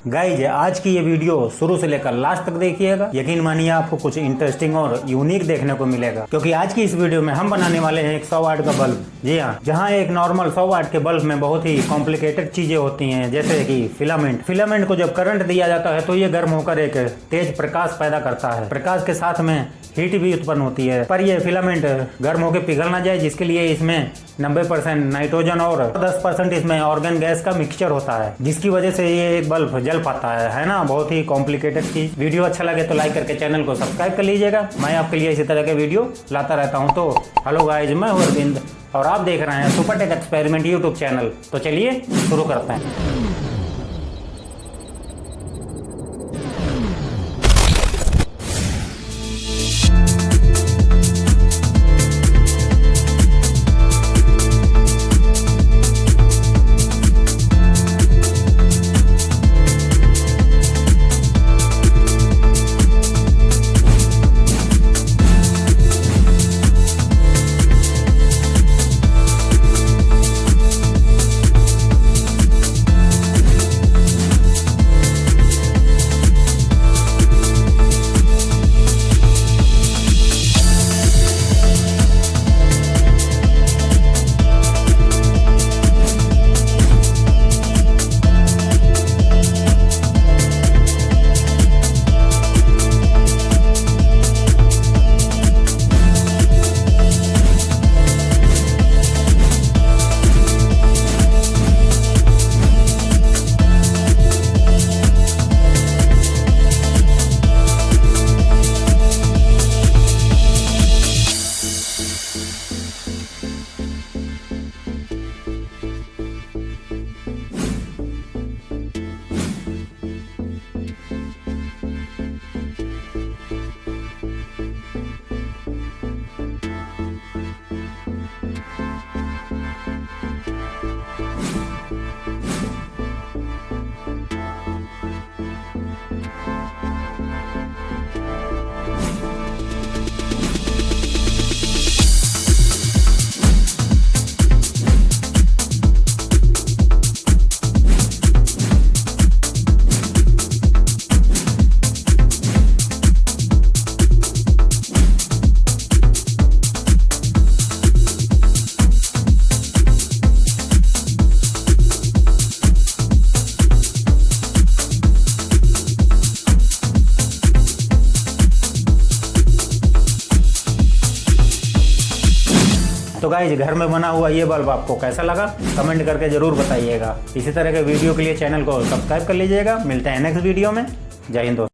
Guys आज की ये वीडियो शुरू से लेकर लास्ट तक देखिएगा, यकीन मानिए आपको कुछ इंटरेस्टिंग और यूनिक देखने को मिलेगा। क्योंकि आज की इस वीडियो में हम बनाने वाले हैं एक 100 वाट का बल्ब। जी हाँ, जहाँ एक नॉर्मल 100 वाट के बल्ब में बहुत ही कॉम्प्लिकेटेड चीजें होती हैं, जैसे कि फिलामेंट को जब करंट दिया जाता है तो ये गर्म होकर एक तेज प्रकाश पैदा करता है। प्रकाश के साथ में हीट भी उत्पन्न होती है, पर ये फिलामेंट गर्म होकर पिघल ना जाए, जिसके लिए इसमें 90% नाइट्रोजन और 10% इसमें ऑर्गन गैस का मिक्सचर होता है, जिसकी वजह से ये बल्ब जल पाता है ना। बहुत ही कॉम्प्लिकेटेड चीज। वीडियो अच्छा लगे तो लाइक करके चैनल को सब्सक्राइब कर लीजिएगा। मैं आपके लिए इसी तरह के वीडियो लाता रहता हूँ। तो हेलो गाइज, मैं हूँ अरविंद और आप देख रहे हैं सुपरटेक एक्सपेरिमेंट यूट्यूब चैनल। तो चलिए शुरू करते हैं। तो गाइज, घर में बना हुआ ये बल्ब आपको कैसा लगा कमेंट करके जरूर बताइएगा। इसी तरह के वीडियो के लिए चैनल को सब्सक्राइब कर लीजिएगा। मिलते हैं नेक्स्ट वीडियो में। जय हिंद दोस्तों।